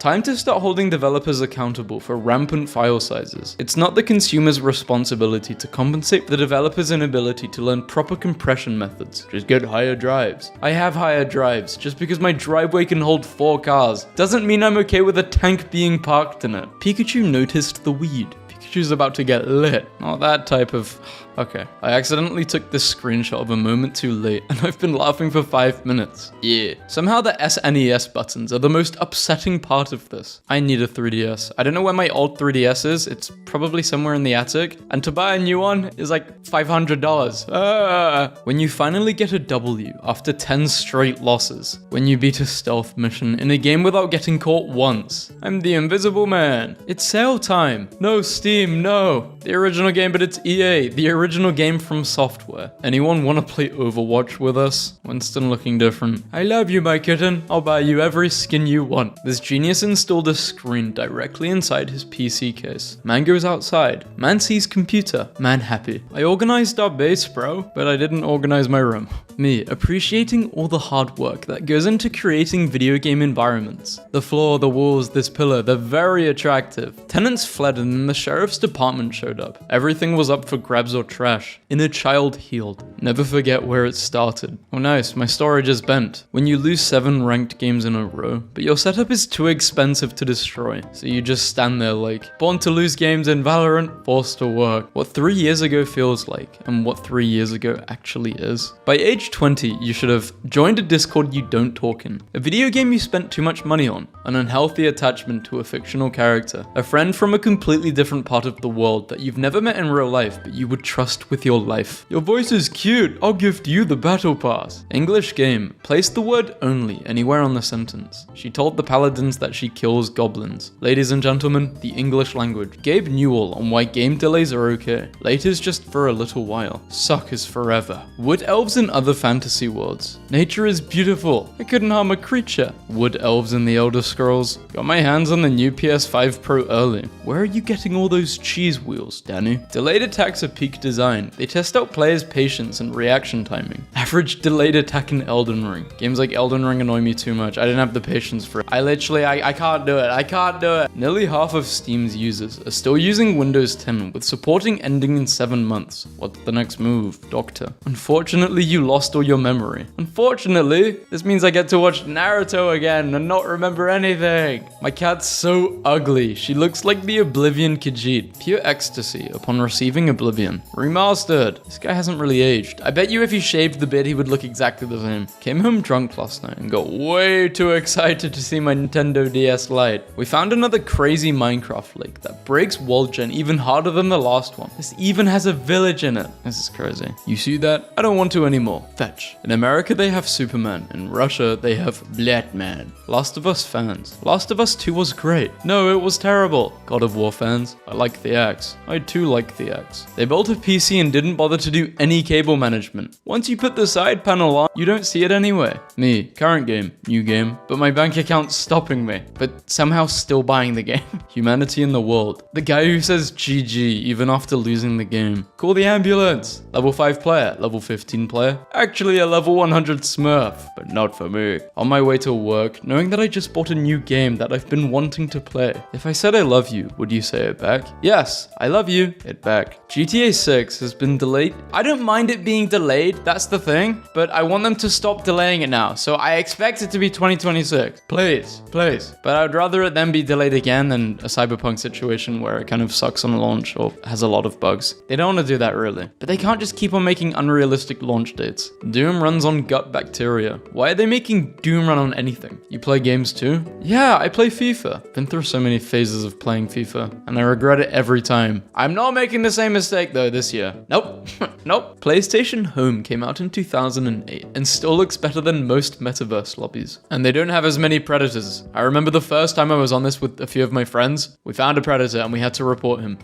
Time to start holding developers accountable for rampant file sizes. It's not the consumer's responsibility to compensate for the developer's inability to learn proper compression methods. Just get higher drives. I have higher drives. Just because my driveway can hold 4 cars doesn't mean I'm okay with a tank being parked in it. Pikachu noticed the weed. Pikachu's about to get lit. Not that type of... Okay, I accidentally took this screenshot of a moment too late and I've been laughing for 5 minutes. Yeah. Somehow the SNES buttons are the most upsetting part of this. I need a 3DS. I don't know where my old 3DS is. It's probably somewhere in the attic. And to buy a new one is like $500. When you finally get a W after 10 straight losses. When you beat a stealth mission in a game without getting caught once. I'm the invisible man. It's sale time. No Steam, no. The original game, but it's EA. The original game from software. Anyone want to play Overwatch with us? Winston looking different. I love you, my kitten. I'll buy you every skin you want. This genius installed a screen directly inside his PC case. Man goes outside. Man sees computer. Man happy. I organized our base, bro, but I didn't organize my room. Me, appreciating all the hard work that goes into creating video game environments. The floor, the walls, this pillar, they're very attractive. Tenants fled and then the sheriff's department showed up. Everything was up for grabs or trash. Inner child healed. Never forget where it started. Oh nice, my storage is bent. When you lose 7 ranked games in a row, but your setup is too expensive to destroy, so you just stand there like, born to lose games in Valorant, forced to work. What 3 years ago feels like, and what 3 years ago actually is. By age 20, you should have joined a Discord you don't talk in, a video game you spent too much money on, an unhealthy attachment to a fictional character, a friend from a completely different part of the world that you've never met in real life but you would trust with your life. Your voice is cute, I'll gift you the battle pass. English game, place the word only anywhere on the sentence. She told the paladins that she kills goblins. Ladies and gentlemen, the English language. Gabe Newell on why game delays are okay. Late is just for a little while. Suck is forever. Wood elves and other fantasy worlds. Nature is beautiful. I couldn't harm a creature. Wood elves in the Elder Scrolls. Got my hands on the new PS5 Pro early. Where are you getting all those use cheese wheels, Danny. Delayed attacks are peak design. They test out players' patience and reaction timing. Average delayed attack in Elden Ring. Games like Elden Ring annoy me too much. I didn't have the patience for it. I can't do it. I can't do it. Nearly half of Steam's users are still using Windows 10 with supporting ending in 7 months. What's the next move, Doctor? Unfortunately, you lost all your memory. Unfortunately, this means I get to watch Naruto again and not remember anything. My cat's so ugly. She looks like the Oblivion Khajiit. Pure ecstasy upon receiving Oblivion. Remastered. This guy hasn't really aged. I bet you if he shaved the beard, he would look exactly the same. Came home drunk last night and got way too excited to see my Nintendo DS Lite. We found another crazy Minecraft lake that breaks world gen even harder than the last one. This even has a village in it. This is crazy. You see that? I don't want to anymore. Fetch. In America, they have Superman. In Russia, they have Batman. Last of Us fans. Last of Us 2 was great. No, it was terrible. God of War fans. I like the X. I too like the X. They built a PC and didn't bother to do any cable management. Once you put the side panel on, you don't see it anyway. Me, current game, new game, but my bank account's stopping me, but somehow still buying the game. Humanity in the world. The guy who says GG even after losing the game. Call the ambulance. Level 5 player, level 15 player. Actually a level 100 smurf, but not for me. On my way to work, knowing that I just bought a new game that I've been wanting to play. If I said I love you, would you say it back? Yes, I love you, it back. GTA 6 has been delayed. I don't mind it being delayed, that's the thing, but I want them to stop delaying it now, so I expect it to be 2026. Please, please. But I'd rather it then be delayed again than a Cyberpunk situation where it kind of sucks on launch or has a lot of bugs. They don't want to do that really. But they can't just keep on making unrealistic launch dates. Doom runs on gut bacteria. Why are they making Doom run on anything? You play games too? Yeah, I play FIFA. Been through so many phases of playing FIFA, and I regret it every time. I'm not making the same mistake though this year. Nope. Nope. PlayStation Home came out in 2008 and still looks better than most metaverse lobbies. And they don't have as many predators. I remember the first time I was on this with a few of my friends, we found a predator and we had to report him.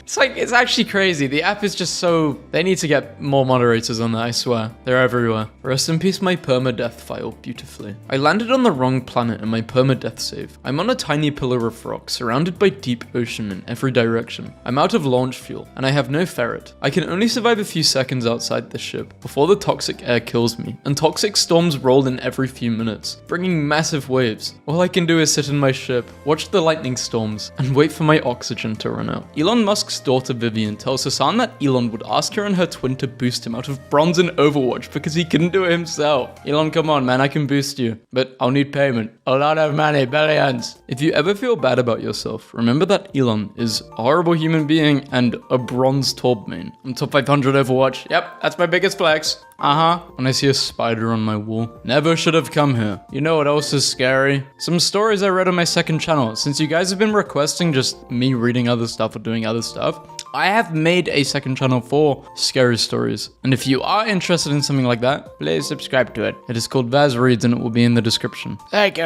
It's actually crazy. The app is just so... They need to get more moderators on that, I swear. They're everywhere. Rest in peace my permadeath file beautifully. I landed on the wrong planet in my permadeath save. I'm on a tiny pillar of rock, surrounded by deep ocean in every direction. I'm out of launch fuel, and I have no ferret. I can only survive a few seconds outside the ship, before the toxic air kills me, and toxic storms roll in every few minutes, bringing massive waves. All I can do is sit in my ship, watch the lightning storms, and wait for my oxygen to run out. Elon Musk's daughter Vivian tells Hassan that Elon would ask her and her twin to boost him out of bronze in Overwatch because he couldn't do it himself. Elon, come on man, I can boost you, but I'll need payment. A lot of money, billions. If you ever feel bad about yourself, remember that Elon is a horrible human being and a bronze Torb main. I'm top 500 Overwatch. Yep, that's my biggest flex. When I see a spider on my wall. Never should have come here. You know what else is scary? Some stories I read on my second channel. Since you guys have been requesting just me reading other stuff or doing other stuff, I have made a second channel for scary stories. And if you are interested in something like that, please subscribe to it. It is called Vaz Reads and it will be in the description. Thank you.